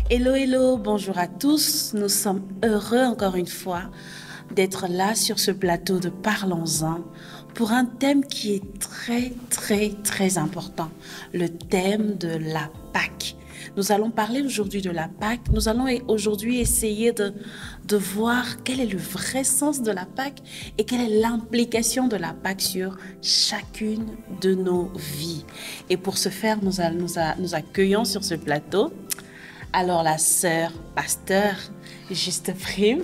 Hello, hello, bonjour à tous. Nous sommes heureux encore une fois d'être là sur ce plateau de Parlons-en pour un thème qui est très important, le thème de la Pâque. Nous allons parler aujourd'hui de la Pâque. Nous allons aujourd'hui essayer de voir quel est le vrai sens de la Pâque et quelle est l'implication de la Pâque sur chacune de nos vies. Et pour ce faire, nous accueillons sur ce plateau alors la sœur pasteur Juste Prime.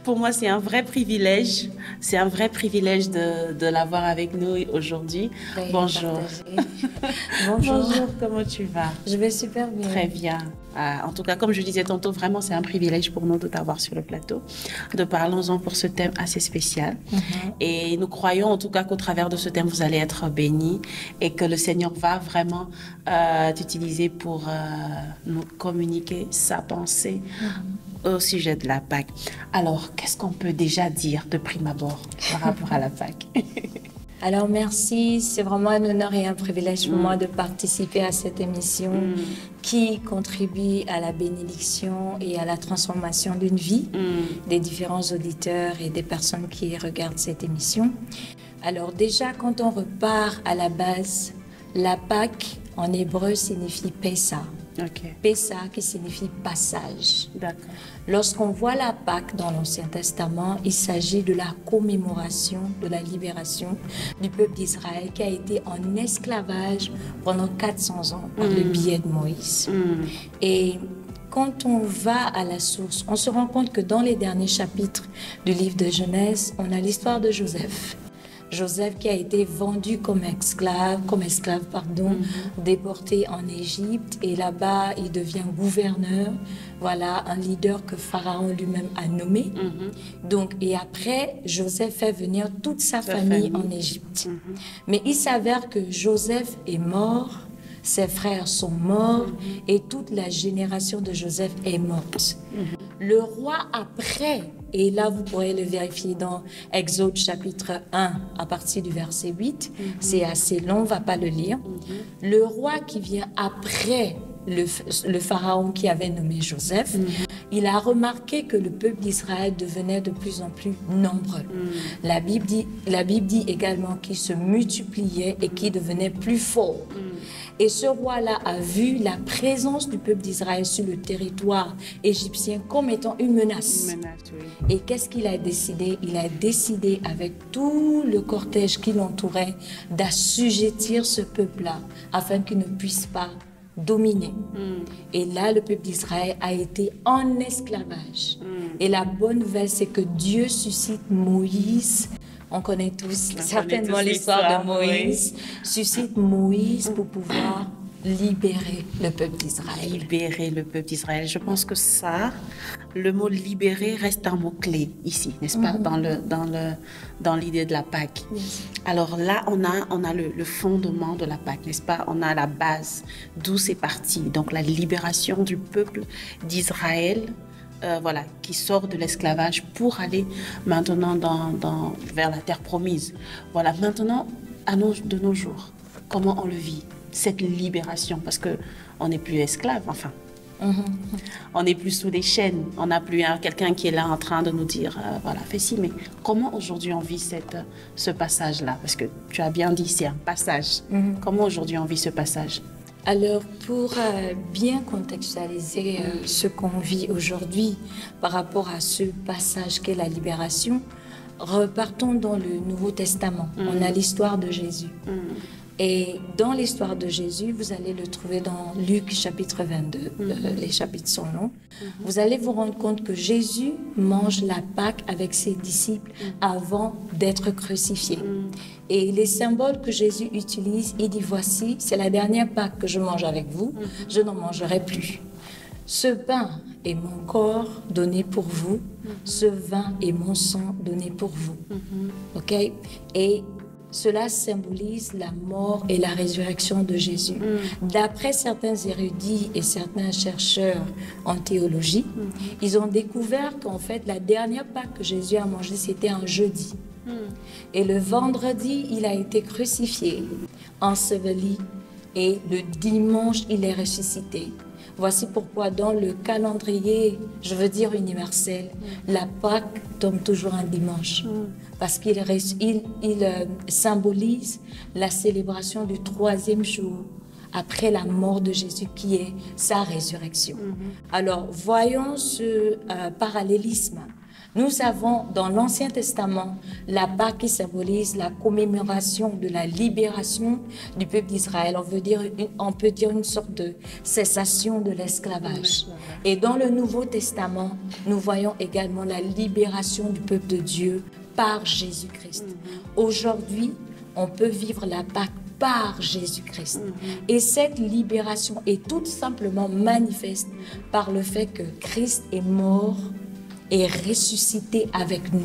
Pour moi, c'est un vrai privilège. C'est un vrai privilège de l'avoir avec nous aujourd'hui. Bonjour. Bonjour. Bonjour, comment tu vas? Je vais super bien. Très bien. En tout cas, comme je disais tantôt, vraiment, c'est un privilège pour nous de t'avoir sur le plateau. De Parlons-en pour ce thème assez spécial. Et nous croyons en tout cas qu'au travers de ce thème, vous allez être bénis et que le Seigneur va vraiment t'utiliser pour nous communiquer sa pensée au sujet de la Pâque. Alors, qu'est-ce qu'on peut déjà dire de prime abord par rapport à la Pâque? Alors, merci. C'est vraiment un honneur et un privilège pour moi de participer à cette émission qui contribue à la bénédiction et à la transformation d'une vie des différents auditeurs et des personnes qui regardent cette émission. Alors, déjà, quand on repart à la base, la Pâque en hébreu signifie Pessa. Okay. Pessa qui signifie passage. D'accord. Lorsqu'on voit la Pâque dans l'Ancien Testament, il s'agit de la commémoration de la libération du peuple d'Israël qui a été en esclavage pendant 400 ans par le biais de Moïse. Et quand on va à la source, on se rend compte que dans les derniers chapitres du livre de Genèse, on a l'histoire de Joseph. Joseph qui a été vendu comme esclave, déporté en Égypte, et là-bas il devient gouverneur, voilà, un leader que Pharaon lui-même a nommé. Donc, et après, Joseph fait venir toute sa famille en Égypte. Mais il s'avère que Joseph est mort, ses frères sont morts et toute la génération de Joseph est morte. Le roi après, et là vous pourrez le vérifier dans Exode chapitre 1 à partir du verset 8, c'est assez long, on ne va pas le lire. Le roi qui vient après le pharaon qui avait nommé Joseph, il a remarqué que le peuple d'Israël devenait de plus en plus nombreux. La Bible dit également qu'il se multipliait et qu'il devenait plus fort. Et ce roi-là a vu la présence du peuple d'Israël sur le territoire égyptien comme étant une menace. Et qu'est-ce qu'il a décidé? Il a décidé avec tout le cortège qui l'entourait d'assujettir ce peuple-là afin qu'il ne puisse pas dominer. Et là, le peuple d'Israël a été en esclavage. Et la bonne nouvelle, c'est que Dieu suscite Moïse. On connaît tous certainement l'histoire de Moïse. Suscite Moïse pour pouvoir libérer le peuple d'Israël. Libérer le peuple d'Israël. Je pense que ça, le mot libérer reste un mot-clé ici, n'est-ce pas, dans l'idée de la Pâque. Alors là, on a le fondement de la Pâque, n'est-ce pas? On a la base d'où c'est parti. Donc la libération du peuple d'Israël, voilà, qui sort de l'esclavage pour aller maintenant vers la terre promise. Voilà, maintenant, de nos jours, comment on le vit, cette libération, parce qu'on n'est plus esclave, enfin. On n'est plus sous des chaînes, on n'a plus quelqu'un qui est là en train de nous dire, voilà, fais ci, mais comment aujourd'hui on vit ce passage-là? Parce que tu as bien dit, c'est un passage. Comment aujourd'hui on vit ce passage? Alors, pour bien contextualiser ce qu'on vit aujourd'hui par rapport à ce passage qu'est la libération, repartons dans le Nouveau Testament. On a l'histoire de Jésus. Et dans l'histoire de Jésus, vous allez le trouver dans Luc chapitre 22, les chapitres sont longs. Vous allez vous rendre compte que Jésus mange la Pâque avec ses disciples avant d'être crucifié. Et les symboles que Jésus utilise, il dit, voici, c'est la dernière Pâque que je mange avec vous, je n'en mangerai plus. Ce pain est mon corps donné pour vous, ce vin est mon sang donné pour vous. Ok? Et cela symbolise la mort et la résurrection de Jésus. D'après certains érudits et certains chercheurs en théologie, ils ont découvert qu'en fait, la dernière Pâque que Jésus a mangée, c'était un jeudi. Et le vendredi, il a été crucifié, enseveli, et le dimanche, il est ressuscité. Voici pourquoi dans le calendrier, je veux dire universel, la Pâque tombe toujours un dimanche. Parce qu'il symbolise la célébration du 3e jour après la mort de Jésus, qui est sa résurrection. Alors, voyons ce parallélisme. Nous avons dans l'Ancien Testament la Pâque qui symbolise la commémoration de la libération du peuple d'Israël. On peut dire une sorte de cessation de l'esclavage. Et dans le Nouveau Testament, nous voyons également la libération du peuple de Dieu par Jésus-Christ. Aujourd'hui, on peut vivre la Pâque par Jésus-Christ. Et cette libération est tout simplement manifeste par le fait que Christ est mort et ressuscité avec nous.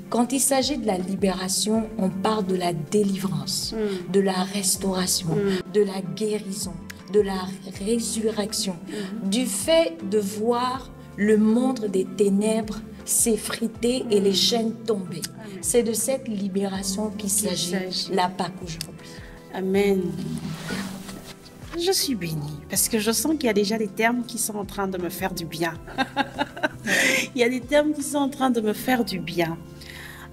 Quand il s'agit de la libération, on parle de la délivrance, de la restauration, de la guérison, de la résurrection, du fait de voir le monde des ténèbres s'effriter et les chaînes tomber. C'est de cette libération qu'il s'agit, la Pâque aujourd'hui. Amen. Je suis bénie parce que je sens qu'il y a déjà des termes qui sont en train de me faire du bien. Il y a des termes qui sont en train de me faire du bien.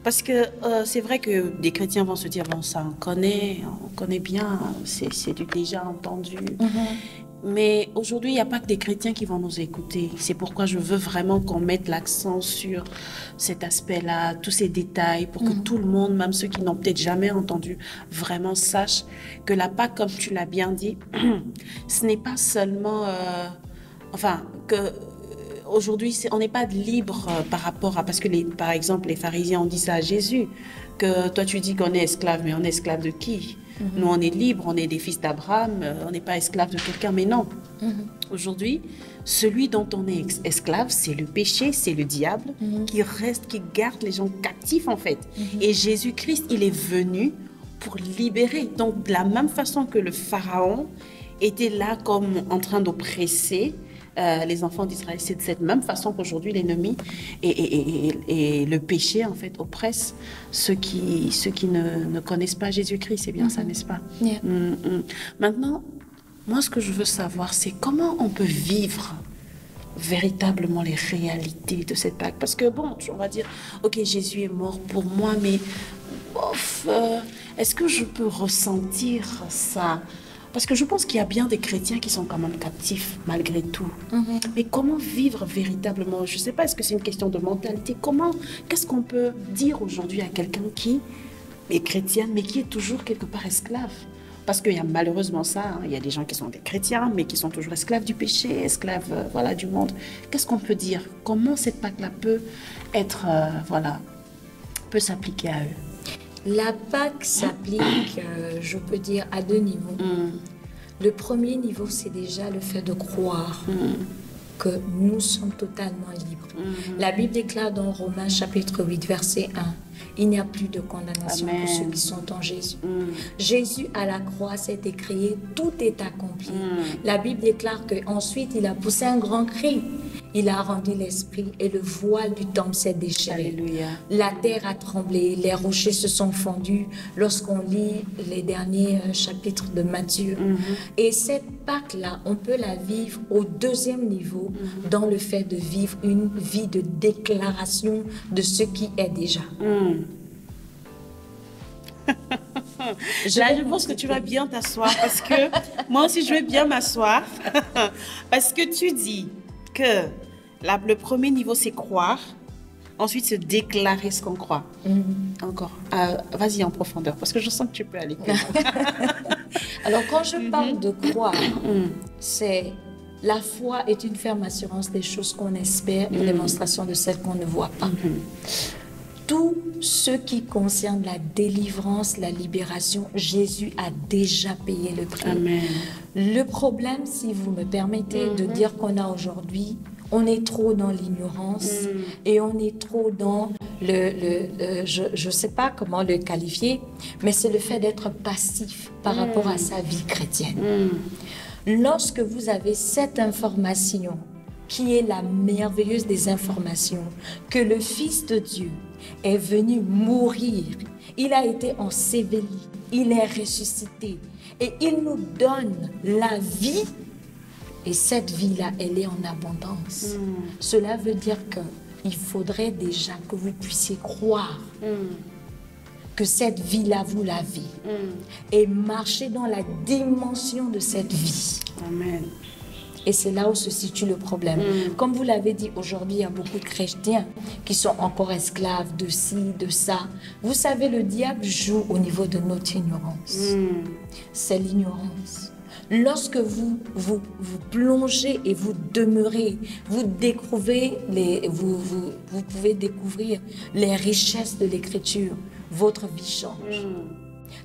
Parce que c'est vrai que des chrétiens vont se dire, bon, ça on connaît bien, c'est du déjà entendu. Mais aujourd'hui, il n'y a pas que des chrétiens qui vont nous écouter. C'est pourquoi je veux vraiment qu'on mette l'accent sur cet aspect-là, tous ces détails, pour que tout le monde, même ceux qui n'ont peut-être jamais entendu, vraiment sachent que la Pâque, comme tu l'as bien dit, ce n'est pas seulement... Aujourd'hui, on n'est pas libre par rapport à... Parce que, par exemple, les pharisiens ont dit ça à Jésus, que toi, tu dis qu'on est esclave, mais on est esclave de qui? Nous, on est libre, on est des fils d'Abraham, on n'est pas esclave de quelqu'un, mais non. Aujourd'hui, celui dont on est esclave, c'est le péché, c'est le diable qui reste, qui garde les gens captifs, en fait. Et Jésus-Christ, il est venu pour libérer. Donc, de la même façon que le Pharaon était là comme en train d'oppresser les enfants d'Israël, c'est de cette même façon qu'aujourd'hui l'ennemi et le péché en fait oppressent ceux qui ne connaissent pas Jésus-Christ. C'est bien ça, n'est-ce pas? Maintenant, moi ce que je veux savoir, c'est comment on peut vivre véritablement les réalités de cette Pâque. Parce que bon, on va dire, ok, Jésus est mort pour moi, mais est-ce que je peux ressentir ça? Parce que je pense qu'il y a bien des chrétiens qui sont quand même captifs, malgré tout. Mais comment vivre véritablement? Je ne sais pas, est-ce que c'est une question de mentalité? Qu'est-ce qu'on peut dire aujourd'hui à quelqu'un qui est chrétien, mais qui est toujours quelque part esclave? Parce qu'il y a malheureusement ça, hein, il y a des gens qui sont des chrétiens, mais qui sont toujours esclaves du péché, esclaves du monde. Qu'est-ce qu'on peut dire? Comment cette Pâque-là peut être, peut s'appliquer à eux? La Pâque s'applique, je peux dire, à 2 niveaux. Le premier niveau, c'est déjà le fait de croire que nous sommes totalement libres. La Bible déclare dans Romains chapitre 8, verset 1, il n'y a plus de condamnation pour ceux qui sont en Jésus. Jésus à la croix s'est écrié, tout est accompli. La Bible déclare qu'ensuite il a poussé un grand cri. Il a rendu l'esprit et le voile du temple s'est déchiré. Alléluia. La terre a tremblé, les rochers se sont fondus lorsqu'on lit les derniers chapitres de Matthieu. Et cette Pâque-là, on peut la vivre au 2e niveau dans le fait de vivre une vie de déclaration de ce qui est déjà. Là, je pense que tu vas bien t'asseoir parce que moi aussi, je vais bien m'asseoir parce que tu dis que le premier niveau, c'est croire. Ensuite, se déclarer ce qu'on croit. Encore. Vas-y en profondeur, parce que je sens que tu peux aller plus loin. Alors, quand je parle de croire, c'est la foi est une ferme assurance des choses qu'on espère, une démonstration de celles qu'on ne voit pas. Tout ce qui concerne la délivrance, la libération, Jésus a déjà payé le prix. Amen. Le problème, si vous me permettez de dire qu'on a aujourd'hui, on est trop dans l'ignorance et on est trop dans je ne sais pas comment le qualifier, mais c'est le fait d'être passif par rapport à sa vie chrétienne. Lorsque vous avez cette information, qui est la merveilleuse des informations, que le Fils de Dieu est venu mourir, il a été enseveli, il est ressuscité et il nous donne la vie Et cette vie-là, elle est en abondance. Cela veut dire qu'il faudrait déjà que vous puissiez croire que cette vie-là, vous l'avez. Et marcher dans la dimension de cette vie. Amen. Et c'est là où se situe le problème. Comme vous l'avez dit, aujourd'hui, il y a beaucoup de chrétiens qui sont encore esclaves de ci, de ça. Vous savez, le diable joue au niveau de notre ignorance. C'est l'ignorance. Lorsque vous plongez et vous demeurez, vous découvrez, vous pouvez découvrir les richesses de l'Écriture, votre vie change.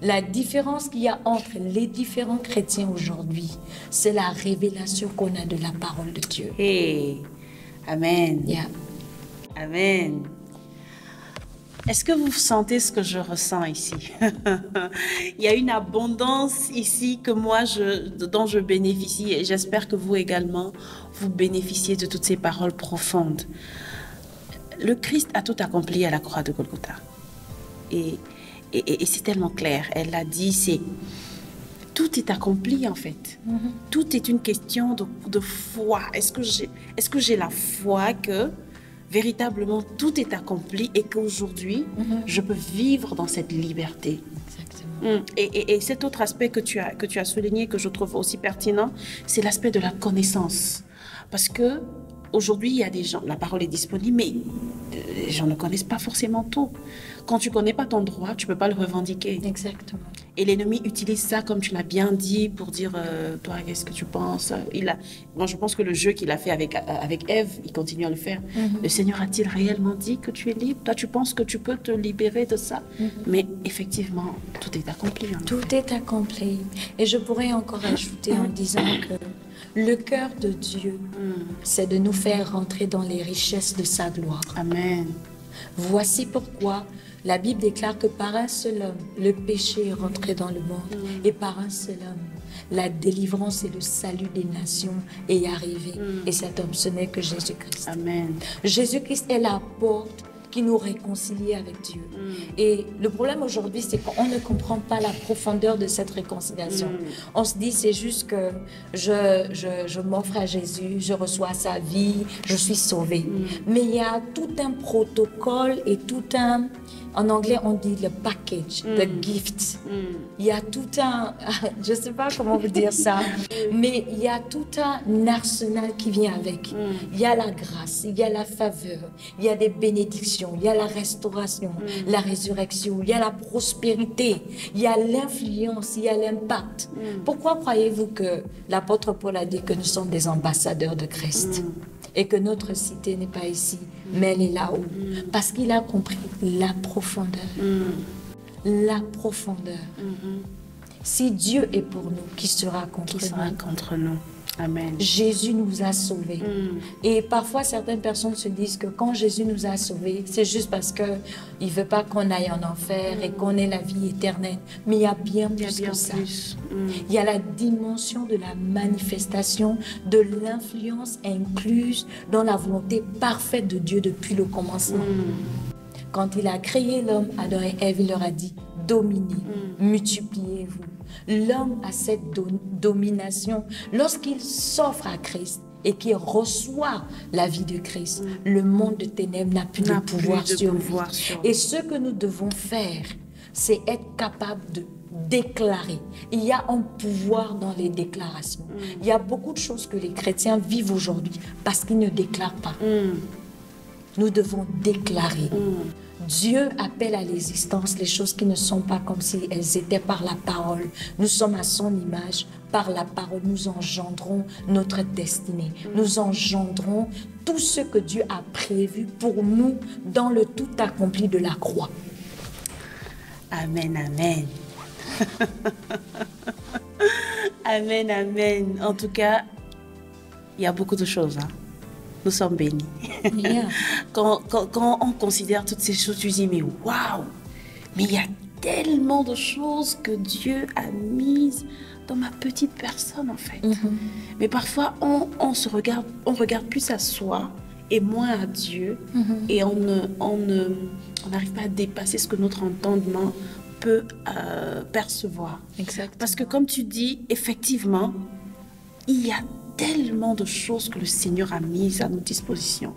La différence qu'il y a entre les différents chrétiens aujourd'hui, c'est la révélation qu'on a de la parole de Dieu. Hey. Amen. Yeah. Amen. Est-ce que vous sentez ce que je ressens ici? Il y a une abondance ici que moi, dont je bénéficie et j'espère que vous également, vous bénéficiez de toutes ces paroles profondes. Le Christ a tout accompli à la croix de Golgotha. Et c'est tellement clair. Elle l'a dit, tout est accompli en fait. Tout est une question de foi. Est-ce que j'ai la foi que véritablement tout est accompli et qu'aujourd'hui, je peux vivre dans cette liberté? Exactement. Et cet autre aspect que tu as souligné, que je trouve aussi pertinent, c'est l'aspect de la connaissance. Parce que aujourd'hui, il y a des gens, la parole est disponible, mais les gens ne connaissent pas forcément tout. Quand tu ne connais pas ton droit, tu ne peux pas le revendiquer. Exactement. Et l'ennemi utilise ça, comme tu l'as bien dit, pour dire, toi, qu'est-ce que tu penses? Moi, je pense que le jeu qu'il a fait avec Ève, il continue à le faire. Le Seigneur a-t-il réellement dit que tu es libre? Toi, tu penses que tu peux te libérer de ça? Mais effectivement, tout est accompli. Tout est accompli. Et je pourrais encore ajouter en disant que le cœur de Dieu, c'est de nous faire rentrer dans les richesses de sa gloire. Amen. Voici pourquoi la Bible déclare que par un seul homme, le péché est rentré dans le monde. Et par un seul homme, la délivrance et le salut des nations est arrivé. Et cet homme, ce n'est que Jésus-Christ. Amen. Jésus-Christ est la porte qui nous réconcilie avec Dieu. Et le problème aujourd'hui, c'est qu'on ne comprend pas la profondeur de cette réconciliation. On se dit, c'est juste que je m'offre à Jésus, je reçois sa vie, je suis sauvé. Mais il y a tout un protocole et tout un... En anglais, on dit le package, the gift. Il y a tout un... Je ne sais pas comment vous dire ça, mais il y a tout un arsenal qui vient avec. Il y a la grâce, il y a la faveur, il y a des bénédictions, il y a la restauration, la résurrection, il y a la prospérité, il y a l'influence, il y a l'impact. Pourquoi croyez-vous que l'apôtre Paul a dit que nous sommes des ambassadeurs de Christ et que notre cité n'est pas ici, mais elle est là-haut? Parce qu'il a compris la profondeur. La profondeur. Si Dieu est pour nous, qui sera contre nous? Amen. Jésus nous a sauvés. Et parfois, certaines personnes se disent que quand Jésus nous a sauvés, c'est juste parce qu'il ne veut pas qu'on aille en enfer et qu'on ait la vie éternelle. Mais il y a bien plus que ça. Il y a la dimension de la manifestation, de l'influence incluse dans la volonté parfaite de Dieu depuis le commencement. Quand il a créé l'homme, Adam et Ève, il leur a dit, dominez, multipliez-vous. L'homme a cette domination. Lorsqu'il s'offre à Christ et qu'il reçoit la vie de Christ, le monde de ténèbres n'a plus de pouvoir sur lui. Et ce que nous devons faire, c'est être capable de déclarer. Il y a un pouvoir dans les déclarations. Il y a beaucoup de choses que les chrétiens vivent aujourd'hui parce qu'ils ne déclarent pas. Nous devons déclarer. Dieu appelle à l'existence les choses qui ne sont pas comme si elles étaient par la parole. Nous sommes à son image. Par la parole, nous engendrons notre destinée. Nous engendrons tout ce que Dieu a prévu pour nous dans le tout accompli de la croix. Amen, amen. Amen, amen. En tout cas, il y a beaucoup de choses, hein. Nous sommes bénis. Yeah. Quand on considère toutes ces choses, tu dis, mais waouh, mais il y a tellement de choses que Dieu a mises dans ma petite personne, en fait. Mais parfois, on regarde plus à soi et moins à Dieu. Et on n'arrive pas à dépasser ce que notre entendement peut percevoir. Exactement. Parce que comme tu dis, effectivement, il y a tellement de choses que le Seigneur a mises à notre disposition.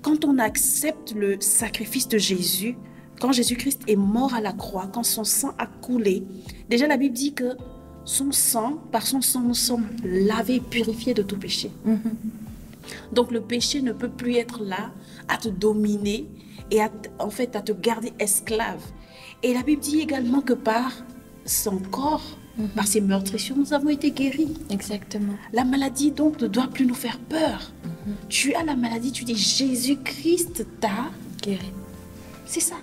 Quand on accepte le sacrifice de Jésus, quand Jésus-Christ est mort à la croix, quand son sang a coulé, déjà la Bible dit que son sang, par son sang, nous sommes lavés, purifiés de tout péché. Donc le péché ne peut plus être là à te dominer et en fait à te garder esclave. Et la Bible dit également que par son corps, par ses meurtrissures, nous avons été guéris. Exactement. La maladie donc ne doit plus nous faire peur. Tu as la maladie, tu dis Jésus-Christ t'a Guéri. C'est ça.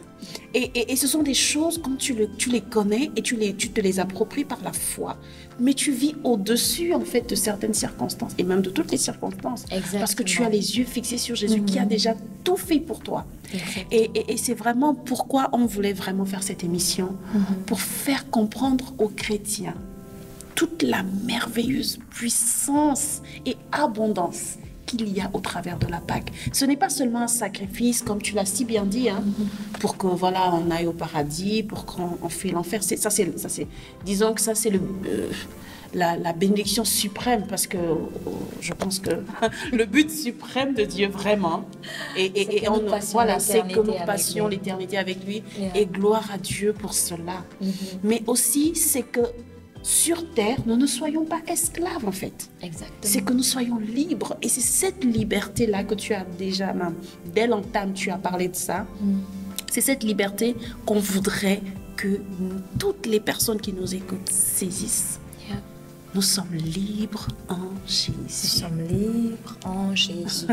Et ce sont des choses, quand tu les connais et tu te les appropries par la foi, mais tu vis au-dessus, en fait, de certaines circonstances, et même de toutes les circonstances. Exactement. Parce que tu as les yeux fixés sur Jésus qui a déjà tout fait pour toi. Et c'est vraiment pourquoi on voulait vraiment faire cette émission, pour faire comprendre aux chrétiens toute la merveilleuse puissance et abondance qu'il y a au travers de la Pâque. Ce n'est pas seulement un sacrifice, comme tu l'as si bien dit, hein, pour que voilà, on aille au paradis, pour qu'on fuit l'enfer. Disons que ça, c'est la bénédiction suprême, parce que je pense que le but suprême de Dieu, vraiment, et on, voilà, c'est que nous passions l'éternité avec lui, et gloire à Dieu pour cela. Mais aussi, c'est que sur terre, nous ne soyons pas esclaves, en fait. Exactement. C'est que nous soyons libres. Et c'est cette liberté-là que tu as déjà, même, dès l'entame, tu as parlé de ça. C'est cette liberté qu'on voudrait que toutes les personnes qui nous écoutent saisissent. Nous sommes libres en Jésus. Nous sommes libres en Jésus.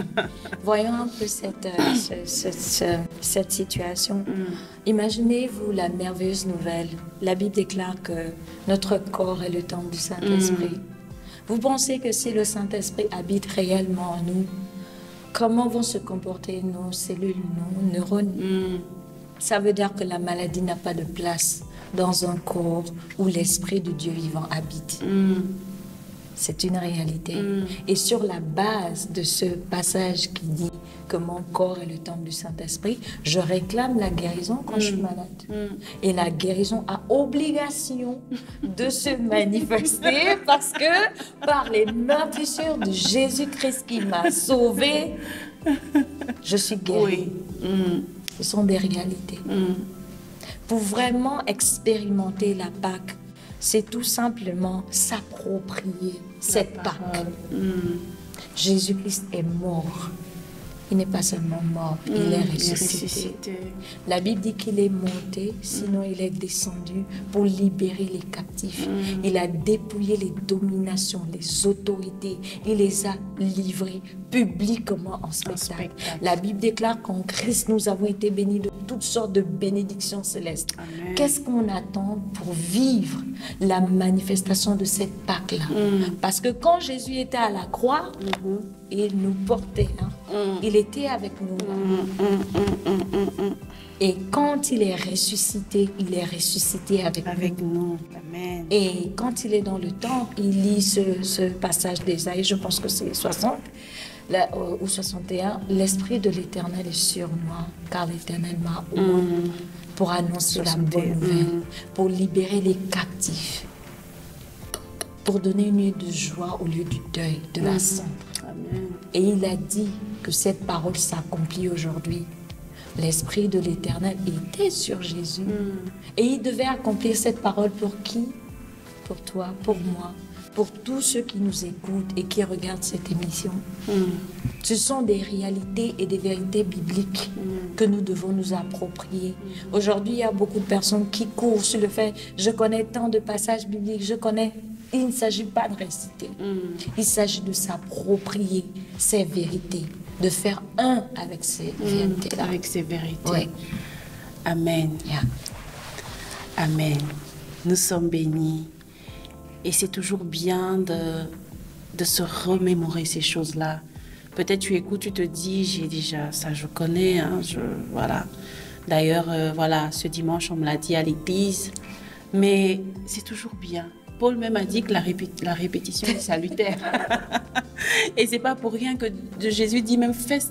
Voyons un peu cette situation. Imaginez-vous la merveilleuse nouvelle. La Bible déclare que notre corps est le temple du Saint-Esprit. Vous pensez que si le Saint-Esprit habite réellement en nous, comment vont se comporter nos cellules, nos neurones? Ça veut dire que la maladie n'a pas de place dans un corps où l'Esprit de Dieu vivant habite. C'est une réalité. Et sur la base de ce passage qui dit que mon corps est le temple du Saint-Esprit, je réclame la guérison quand je suis malade. Et la guérison a obligation de se manifester parce que par les meurtrissures de Jésus-Christ qui m'a sauvée, je suis guérie. Ce sont des réalités. Pour vraiment expérimenter la Pâque, c'est tout simplement s'approprier cette Pâque. Jésus-Christ est mort. Il n'est pas seulement mort, il est ressuscité. La Bible dit qu'il est monté, sinon il est descendu pour libérer les captifs. Il a dépouillé les dominations, les autorités. Il les a livrés publiquement en spectacle. La Bible déclare qu'en Christ, nous avons été bénis de toutes sortes de bénédictions célestes. Qu'est-ce qu'on attend pour vivre la manifestation de cette Pâque-là? Parce que quand Jésus était à la croix, il nous portait, il était avec nous. Et quand il est ressuscité avec nous. Amen. Et quand il est dans le temple, il lit ce passage d'Ésaïe, je pense que c'est 60 ou 61. L'Esprit de l'Éternel est sur moi, car l'Éternel m'a oint pour annoncer la bonne nouvelle, pour libérer les captifs, pour donner une nuit de joie au lieu du deuil, de la sombre. Et il a dit que cette parole s'accomplit aujourd'hui. L'Esprit de l'Éternel était sur Jésus. Et il devait accomplir cette parole pour qui? Pour toi, pour moi, pour tous ceux qui nous écoutent et qui regardent cette émission. Ce sont des réalités et des vérités bibliques que nous devons nous approprier. Aujourd'hui, il y a beaucoup de personnes qui courent sur le fait « je connais tant de passages bibliques, je connais ». Il ne s'agit pas de réciter. Il s'agit de s'approprier ces vérités, de faire un avec ces vérités-là. Avec ces vérités. Oui. Amen. Amen. Nous sommes bénis. Et c'est toujours bien de se remémorer ces choses-là. Peut-être tu écoutes, tu te dis, j'ai déjà ça, je connais. Voilà. D'ailleurs, voilà, ce dimanche, on me l'a dit à l'église. Mais c'est toujours bien. Paul même a dit que la répétition est salutaire. Et c'est pas pour rien que Jésus dit même faites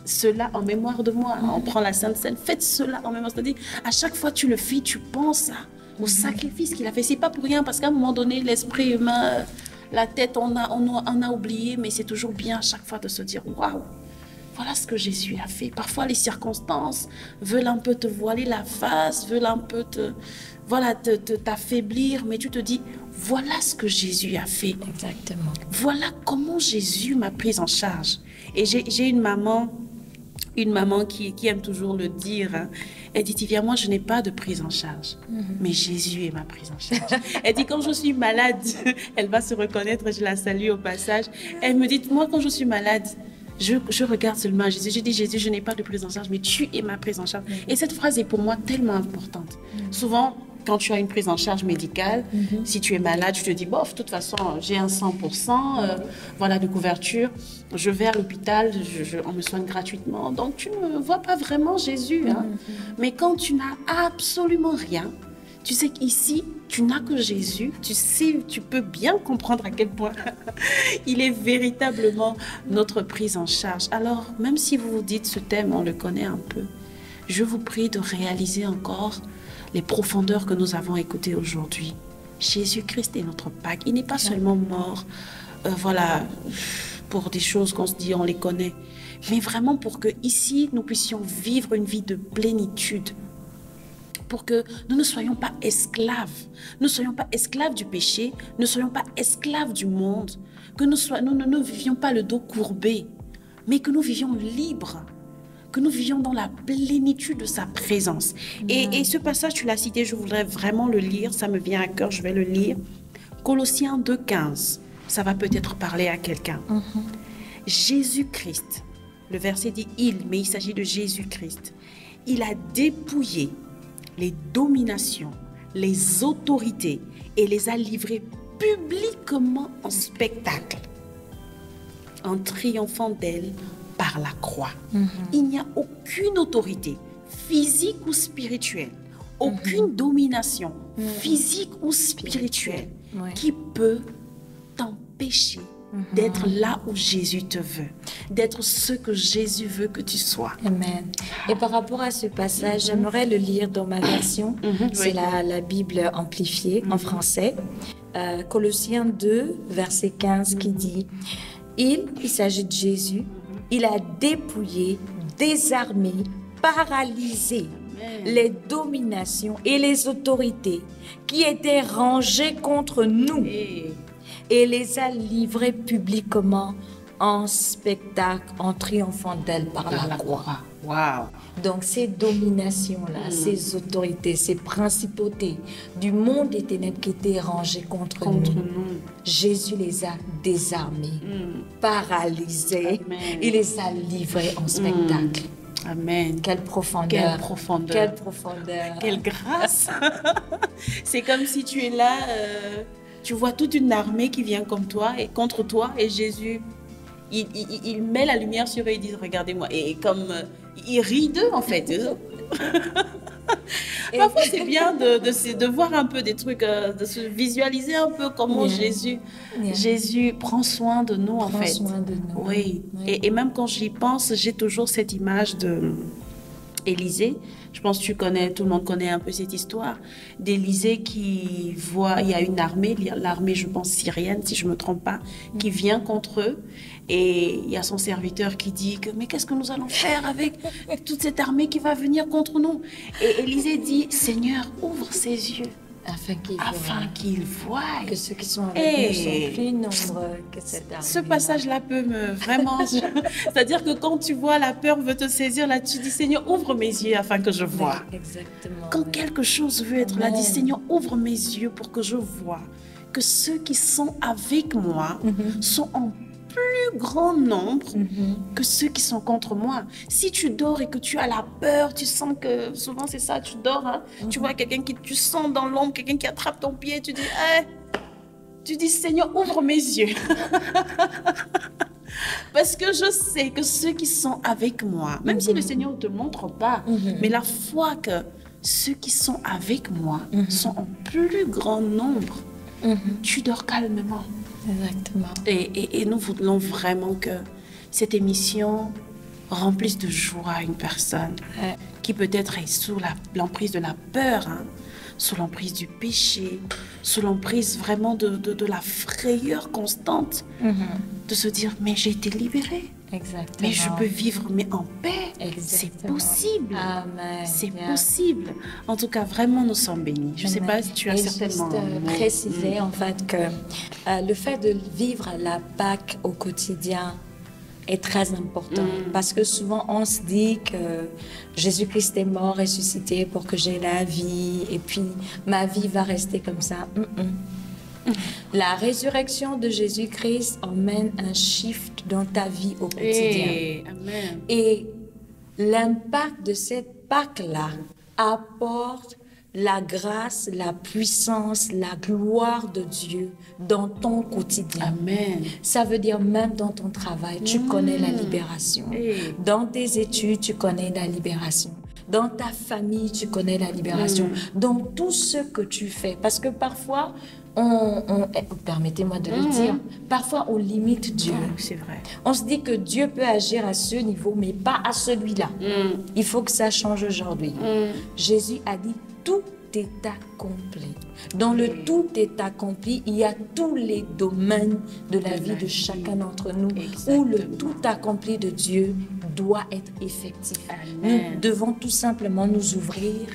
cela en mémoire de moi. On prend la Sainte Seine, faites cela en mémoire. C'est-à-dire, à chaque fois que tu le fais, tu penses au sacrifice qu'il a fait. C'est pas pour rien, parce qu'à un moment donné, l'esprit humain la tête, on a oublié, mais c'est toujours bien à chaque fois de se dire, waouh, voilà ce que Jésus a fait. Parfois, les circonstances veulent un peu te voiler la face, veulent un peu t'affaiblir, mais tu te dis, voilà ce que Jésus a fait. Exactement. Voilà comment Jésus m'a prise en charge. Et j'ai une maman qui aime toujours le dire, hein. Elle dit, Tivia, moi, je n'ai pas de prise en charge, mais Jésus est ma prise en charge. Elle dit, quand je suis malade, elle va se reconnaître, je la salue au passage. Elle me dit, moi, quand je suis malade, je regarde seulement à Jésus. Je dis, Jésus, je n'ai pas de prise en charge, mais tu es ma prise en charge. Et cette phrase est pour moi tellement importante. Souvent, quand tu as une prise en charge médicale, si tu es malade, tu te dis, bof, de toute façon, j'ai un 100% voilà, de couverture. Je vais à l'hôpital, on me soigne gratuitement. Donc, tu ne vois pas vraiment Jésus. Hein. Mais quand tu n'as absolument rien, tu sais qu'ici, tu n'as que Jésus. Tu sais, tu peux bien comprendre à quel point il est véritablement notre prise en charge. Alors, même si vous vous dites, ce thème, on le connaît un peu, je vous prie de réaliser encore les profondeurs que nous avons écoutées aujourd'hui. Jésus-Christ est notre Pâques. Il n'est pas seulement mort, voilà, pour des choses qu'on se dit, on les connaît, mais vraiment pour que ici, nous puissions vivre une vie de plénitude, pour que nous ne soyons pas esclaves. Nous ne soyons pas esclaves du péché, ne soyons pas esclaves du monde, que nous ne vivions pas le dos courbé, mais que nous vivions libres, que nous vivions dans la plénitude de sa présence. Et ce passage, tu l'as cité, je voudrais vraiment le lire, ça me vient à cœur, je vais le lire. Colossiens 2,15, ça va peut-être parler à quelqu'un. Jésus-Christ, le verset dit « il », mais il s'agit de Jésus-Christ. Il a dépouillé les dominations, les autorités et les a livrées publiquement en spectacle, en triomphant d'elles par la croix. Il n'y a aucune autorité physique ou spirituelle, aucune domination physique ou spirituelle qui peut t'empêcher d'être là où Jésus te veut, d'être ce que Jésus veut que tu sois. Amen. Et par rapport à ce passage, j'aimerais le lire dans ma version. C'est la Bible amplifiée en français. Colossiens 2, verset 15 qui dit « il s'agit de Jésus, il a dépouillé, désarmé, paralysé les dominations et les autorités qui étaient rangées contre nous et les a livrées publiquement en spectacle, en triomphant d'elles par la croix. » Wow. Donc ces dominations-là, ces autorités, ces principautés du monde des ténèbres qui étaient rangées contre nous, Jésus les a désarmés, paralysés, il les a livrés en spectacle. Amen. Quelle profondeur. Quelle profondeur. Quelle profondeur. Quelle grâce. C'est comme si tu es là, tu vois toute une armée qui vient comme toi et contre toi, et Jésus, il met la lumière sur eux et il dit, regardez-moi. Et comme il rit d'eux, en fait. Parfois, c'est bien de voir un peu des trucs, de se visualiser un peu comment Jésus prend soin de nous, en fait. Prend soin de nous. Oui. Et même quand j'y pense, j'ai toujours cette image de Élisée. Je pense que tout le monde connaît un peu cette histoire d'Élisée qui voit, il y a une armée, l'armée, je pense, syrienne, si je ne me trompe pas, qui vient contre eux. Et il y a son serviteur qui dit que, mais qu'est-ce que nous allons faire avec toute cette armée qui va venir contre nous? Et Élisée dit, Seigneur, ouvre ses yeux. Afin qu'il voie. Que ceux qui sont avec nous sont plus nombreux que cette armée. Ce passage-là peut me vraiment... C'est-à-dire que quand tu vois la peur veut te saisir, là tu dis, Seigneur, ouvre mes yeux afin que je voie. Exactement. Quand quelque chose veut être là, dis, Seigneur, ouvre mes yeux pour que je voie. Que ceux qui sont avec moi sont en plus grand nombre que ceux qui sont contre moi. Si tu dors et que tu as la peur, tu sens que, souvent c'est ça, tu dors, hein, tu vois quelqu'un qui, tu sens dans l'ombre, quelqu'un qui attrape ton pied, tu dis, tu dis, Seigneur, ouvre mes yeux. Parce que je sais que ceux qui sont avec moi, même si le Seigneur ne te montre pas, mais la foi que ceux qui sont avec moi sont en plus grand nombre, tu dors calmement. Exactement. Et nous voulons vraiment que cette émission remplisse de joie une personne qui peut-être est sous l'emprise de la peur. Hein. sous l'emprise du péché, sous l'emprise vraiment de la frayeur constante, de se dire, mais j'ai été libérée. Exactement. Mais je peux vivre mais en paix. C'est possible. Amen. C'est possible. En tout cas, vraiment, nous sommes bénis. Je ne sais pas si tu as certainement... Juste préciser en fait que le fait de vivre la Pâque au quotidien est très important. Parce que souvent, on se dit que Jésus-Christ est mort, ressuscité pour que j'ai la vie et puis ma vie va rester comme ça. La résurrection de Jésus-Christ emmène un shift dans ta vie au quotidien. Amen. Et l'impact de cette Pâque-là apporte la grâce, la puissance, la gloire de Dieu dans ton quotidien. Amen. Ça veut dire même dans ton travail, tu connais la libération. Dans tes études, tu connais la libération. Dans ta famille, tu connais la libération. Dans tout ce que tu fais. Parce que parfois, permettez-moi de le dire, parfois on limite Dieu. C'est vrai. On se dit que Dieu peut agir à ce niveau, mais pas à celui-là. Il faut que ça change aujourd'hui. Jésus a dit, tout est accompli. Dans le tout est accompli, il y a tous les domaines de la vie de chacun d'entre nous où le tout accompli de Dieu doit être effectif. Amen. Nous devons tout simplement nous ouvrir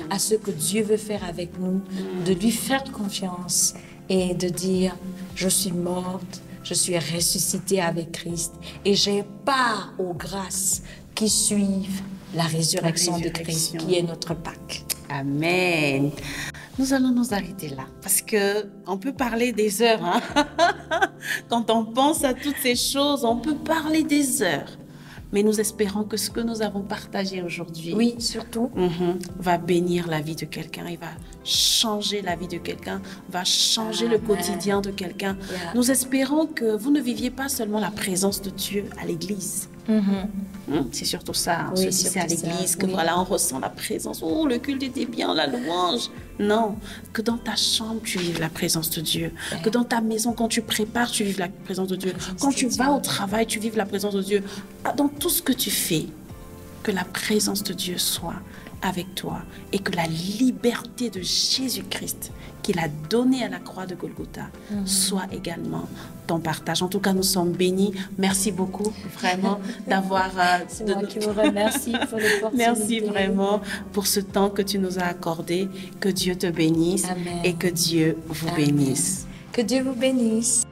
à ce que Dieu veut faire avec nous, de lui faire confiance et de dire, je suis morte, je suis ressuscitée avec Christ et j'ai part aux grâces qui suivent la résurrection de Christ, qui est notre Pâque. Amen. Nous allons nous arrêter là parce que on peut parler des heures. Hein? Quand on pense à toutes ces choses, on peut parler des heures. Mais nous espérons que ce que nous avons partagé aujourd'hui, oui, surtout, va bénir la vie de quelqu'un, il va changer la vie de quelqu'un, va changer le quotidien de quelqu'un. Nous espérons que vous ne viviez pas seulement la présence de Dieu à l'église. C'est surtout ça, on se dit c'est à l'église que voilà, on ressent la présence. Oh, le culte était bien, la louange. Non, que dans ta chambre, tu vives la présence de Dieu. Que dans ta maison, quand tu prépares, tu vives la présence de Dieu. Quand tu vas au travail, tu vives la présence de Dieu. Dans tout ce que tu fais, que la présence de Dieu soit avec toi et que la liberté de Jésus-Christ qu'il a donné à la croix de Golgotha soit également ton partage. En tout cas, nous sommes bénis. Merci beaucoup, vraiment, d'avoir... C'est moi qui vous remercie pour l'opportunité. Merci vraiment pour ce temps que tu nous as accordé. Que Dieu te bénisse. Amen. Et que Dieu vous bénisse. Que Dieu vous bénisse.